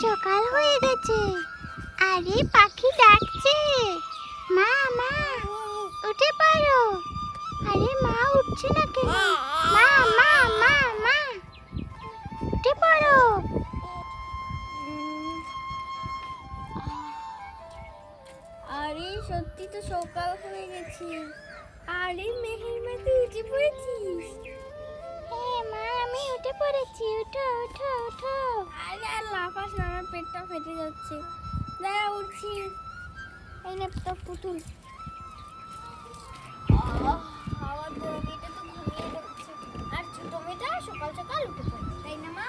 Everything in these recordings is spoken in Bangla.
সকাল হয়ে গেছে। আরে পাখি ডাকছে, মা মা উঠে পড়ো। আরে মা উঠছে না কেন? মা মা মা মা উঠে পড়ো। আরে সত্যি তো সকাল হয়ে গেছে। আরে মেহের মা তুই উঠে পড়েছিস? হ্যাঁ মা আমি উঠে পড়েছি, উঠো উঠো উঠো। আরে আর লাফাস না, আমার পেটটা ফেটে যাচ্ছে। দাঁড়া উঠছি। এই নে তো পুতুল। আমার বড় মেয়েটা তো ঘুমিয়ে যাচ্ছে, আর ছোট মেয়েটা সকাল সকাল উঠে পড়ে, তাই না মা?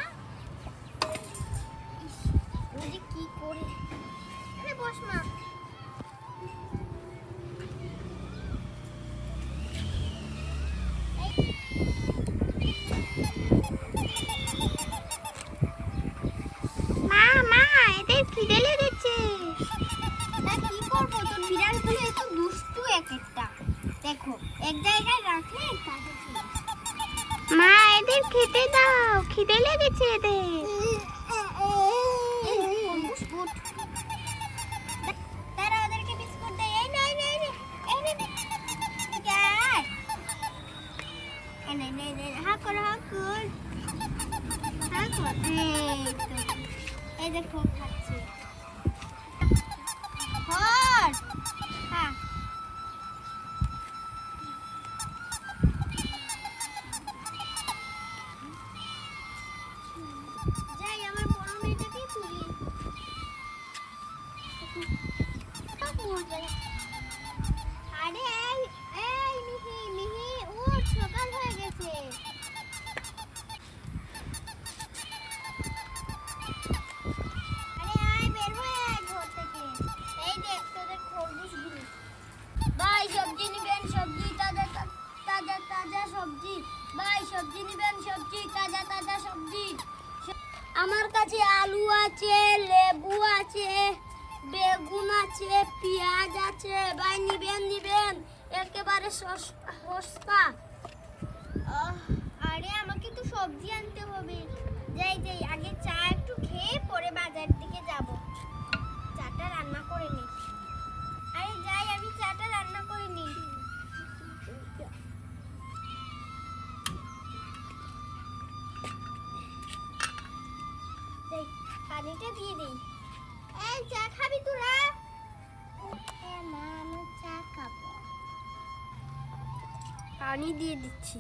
ইস, ও যে কি করে। আরে বস মা। মা মা এদের খিদে লেগেছে। তা কি করবো, তোর বিড়ালগুলো এত দুষ্টু এক একটা। দেখো এক জায়গায় রাখলে কাজে চলে আসে। মা এদের খেতে দাও, খিদে লেগেছে এদের। এই খরগোশ উঠ। তারা ওদেরকে বিস্কুট দেয়। এই নে, এই নে, এই নে, এই নে, নে। যাই। এই নে, নে, নে, হা কর, হা কর। হা কর। এই তো। এই দেখো খাচ্ছে। ধর। খা। যাই আমার বড় মেয়েটাকে তুলি। আরে এই এই মিহি মিহি উঠ, সকাল হয়ে গেছে। আরে আয়, বের হয়ে আয় ঘর থেকে। এই দেখ তোদের খরগোশগুলো। ভাই সবজি নিবেন, সবজি তাজা তাজা তাজা সবজি। ভাই সবজি নিবেন, সবজি তাজা তাজা সবজি। আমার কাছে আলু আছে, লেবু আছে, বেগুন আছে, পেঁয়াজ আছে। ভাই নিবেন নিবেন, একেবারে সস্তা। আরে আমাকে তো সবজি আনতে হবে। যাই যাই, আগে চা একটু খেয়ে পরে বাজার দিকে যাব। চাটা রান্না করে নি। আরে যাই, আমি চাটা রান্না করে নি। যাই, পানিটা দিয়ে দিই। এই চা খাবি তোরা? হ্যাঁ মা আমি চা খাবো। পানি দিয়ে দিচ্ছি।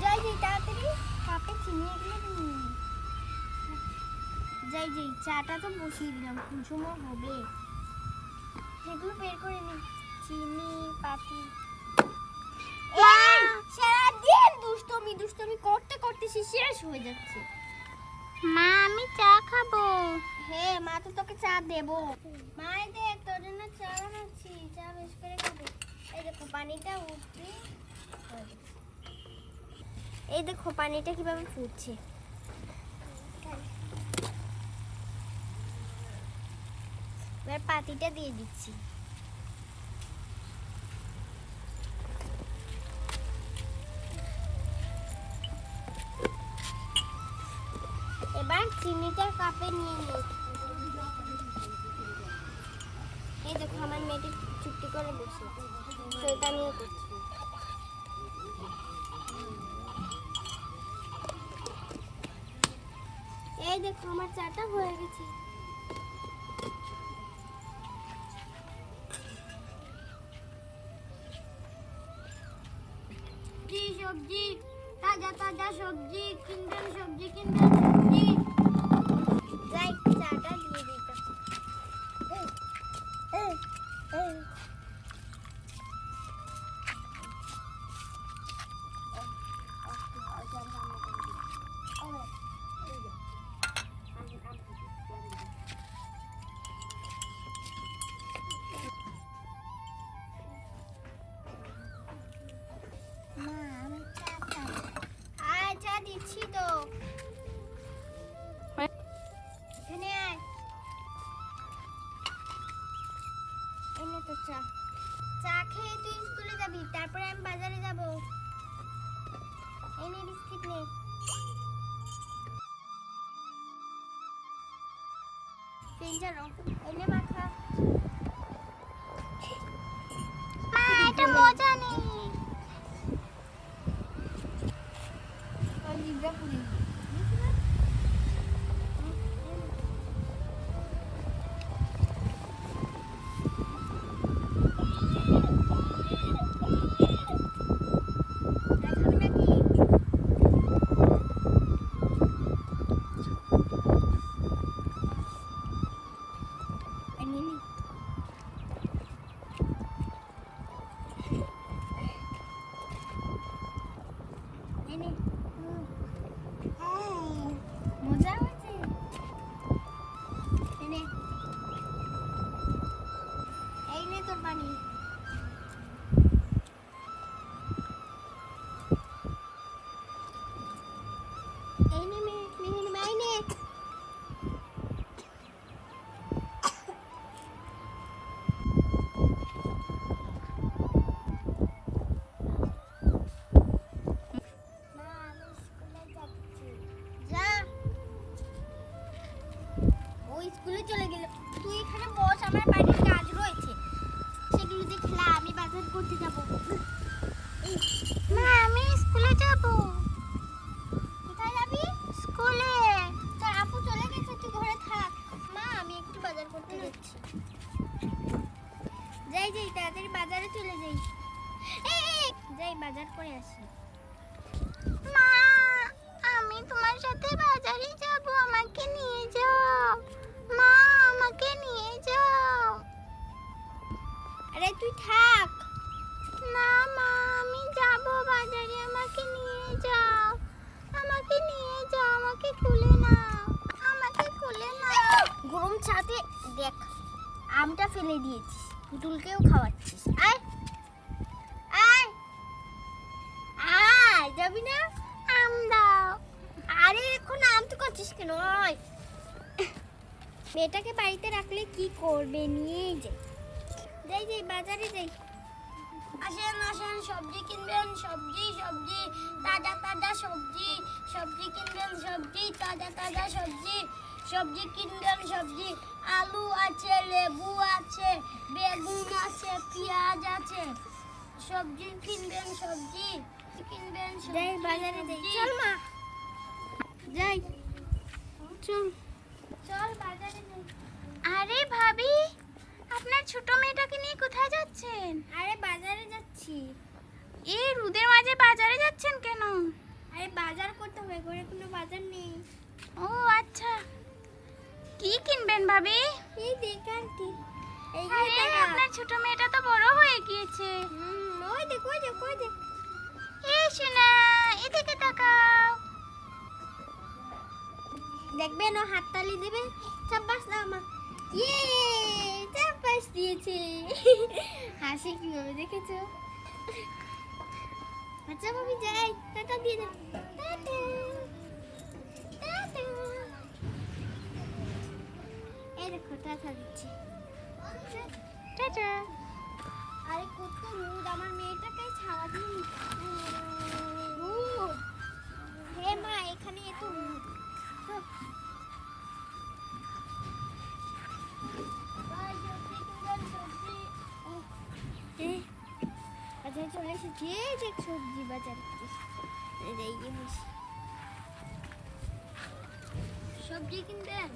যাই যাই, তাড়াতাড়ি কাপে চিনি এগুলো নিয়ে নি। যাই যাই, চাটা তো বসিয়ে দিলাম, কোন সময় হবে। সেগুলো বের করে নি। চিনি পাতি। এই সারাদিন দুষ্টমি দুষ্টমি করতে করতে শেষ হয়ে যাচ্ছে। মা আমি চা খাবো। হ্যাঁ মা তো তোকে চা দেবো। মা এই দেখ তোর জন্য চা বানাচ্ছি, চা বেশ করে খাবে। এই দেখো পানিটা উঠবে। এই দেখো পানিটা কিভাবে ফুটছে। এবার পাতিটা দিয়ে দিচ্ছি। এবার চিনিটা কাপে নিয়ে নিই। এই দেখো আমার মেয়েটি চুপটি করে বসে শয়তানিও করছে। এই দেখো আমার চাটা হয়ে গেছে। সবজি তাজা তাজা সবজি কিনবেন, সবজি কিনবেন, সবজি। যাই চাটা দিয়ে দিই। মা আমি চা খাবো। আচ্ছা দিচ্ছি তো। সেঞ্জার এনে মাখা মা এটা মজা নেই। আর জিভটা পুরি মজা হয়েছে এনে এই নে তোর পানি এই নে মেয়ে মাই নে স্কুলে চলে গেল তুই এখানে বস আমার বাড়ির কাজ রয়েছে সেগুলো দেখলা আমি বাজার করতে যাব মা আমি স্কুলে যাব। কোথায় যাবি স্কুলে। তোর আপু চলে গেছে তুই ঘরে থাক মা আমি একটু বাজার করতে যাচ্ছি যাই তাড়াতাড়ি বাজারে চলে যাই যাই বাজার করে আসি মা আমি তোমার সাথে বাজারে যাব, আমাকে নিয়ে যাও। মা আমাকে নিয়ে যাও। আরে তুই থাক না মা আমি যাব বাজারে, আমাকে নিয়ে যাও। আমাকে নিয়ে যাও, আমাকে খুলে নাও, আমাকে খুলে নাও। গরম ছাতে দেখ আমটা ফেলে দিয়েছিস পুতুলকেও খাওয়াচ্ছিস আয় আয় আয় যাবি না আম দাও। আরে এখন আম তো করছিস কেন আয় মেয়েটাকে বাড়িতে রাখলে কি করবে নিয়ে যাই বাজারে যাই আসেন সবজি কিনবেন সবজি তাজা সবজি কিনবেন সবজি তাজা সবজি কিনবেন সবজি আলু আছে লেবু আছে বেগুন আছে পেঁয়াজ আছে সবজি কিনবেন যাই বাজারে যাই চল মা যাই চল বাজারে যাই আরে ভাবি আপনার ছোট মেয়েটাকে নিয়ে কোথায় যাচ্ছেন? আরে বাজারে যাচ্ছি এই রোদের মাঝে বাজারে যাচ্ছেন কেন? আরে বাজার করতে হবে ঘরে কোনো বাজার নেই ও আচ্ছা, কি কিনবেন ভাবি? এই দেখ আন্টি এই আরে আপনার ছোট মেয়েটা তো বড় হয়ে গিয়েছে। ওই দেখ এই শোনা এদিকে তাকাও। দেখবেন ও হাততালি দেবে চাব্বাস দাও মা ইয়ে চাব্বাস দিয়েছে হাসি কিভাবে দেখেছো আচ্ছা ভাবি যাই টাটা দিয়ে দে টাটা এই দেখো টাটা দিচ্ছি টাটা। আরে কত রোদ আমার মেয়েটাকে ছাওয়া দিই রোদ হে মা এখানে এত রোদ বাজারে চলে এসেছি এই যে সবজি বাজার সবজি কিনবেন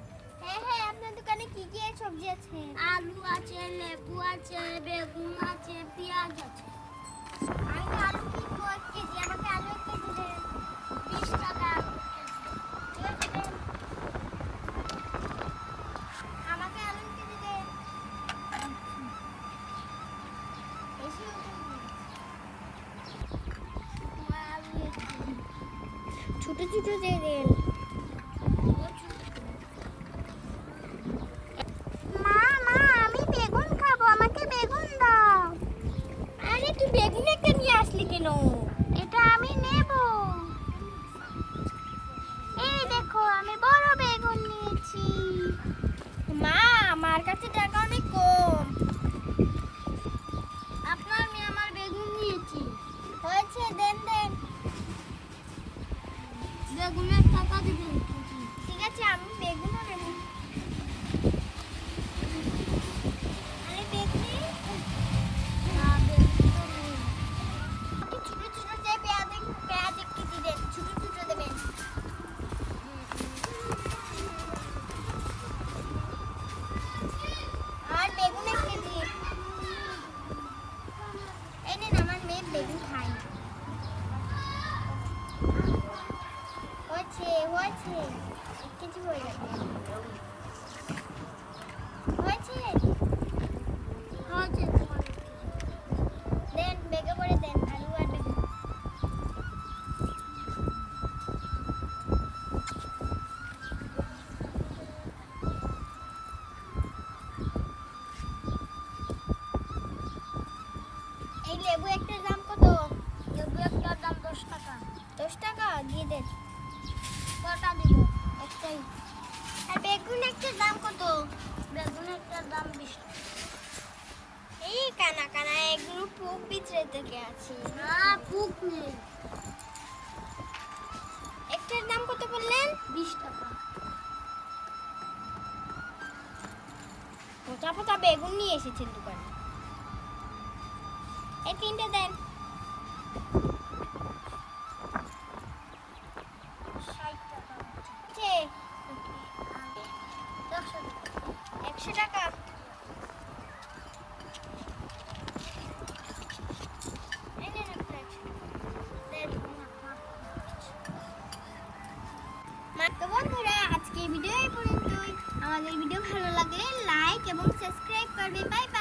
হ্যাঁ আপনার দোকানে কি কি সবজি আছে আলু আছে লেবু আছে বেগুন আছে পেঁয়াজ আছে আমি তো আলু কিনবো 1 কেজি আমাকে আলু 1 কেজি দেন 20 টাকা আমাকে আলু 1 কেজি দেন বেশি ছোট ছোট দিয়ে দেন মা আমি বেগুন খাবো, আমাকে বেগুন দাও। আরে তুই বেগুন একটা নিয়ে আসলি কেন এটা আমি নেব। এই দেখো আমি বড় বেগুন নিয়েছি। মা আমার কাছে টাকা অনেক কম আপনার মেয়ে আমার বেগুন নিয়েছি হয়েছে দেন বেগুনের টাকা দিবেন ঠিক আছে আমি বেগুনও নেব হয়েছে 1 কেজি হয়ে যাবে হয়েছে হয়েছে তোমার দেন বেগে করে দেন আলু আর বেগুন এই লেবু একটার দাম কত লেবু একটার দাম 10 টাকা 10 টাকা দিয়ে দেন কটা দিব একটাই আর বেগুন একটার দাম কত বেগুন একটার দাম 20 টাকা এই কানা কানা এগুলো পুক ভিতরে থেকে আছে না পুক নেই একটার দাম কত বললেন 20 টাকা পচা পচা বেগুন নিয়ে এসেছেন দোকানে এই তিনটে দেন 60 টাকা আছে 100 টাকা এই নেন একটা 100 দেন তো বন্ধুরা আজকে ভিডিও এই পর্যন্তই আমাদের ভিডিও ভালো লাগলে লাইক এবং সাবস্ক্রাইব করবে বাই বাই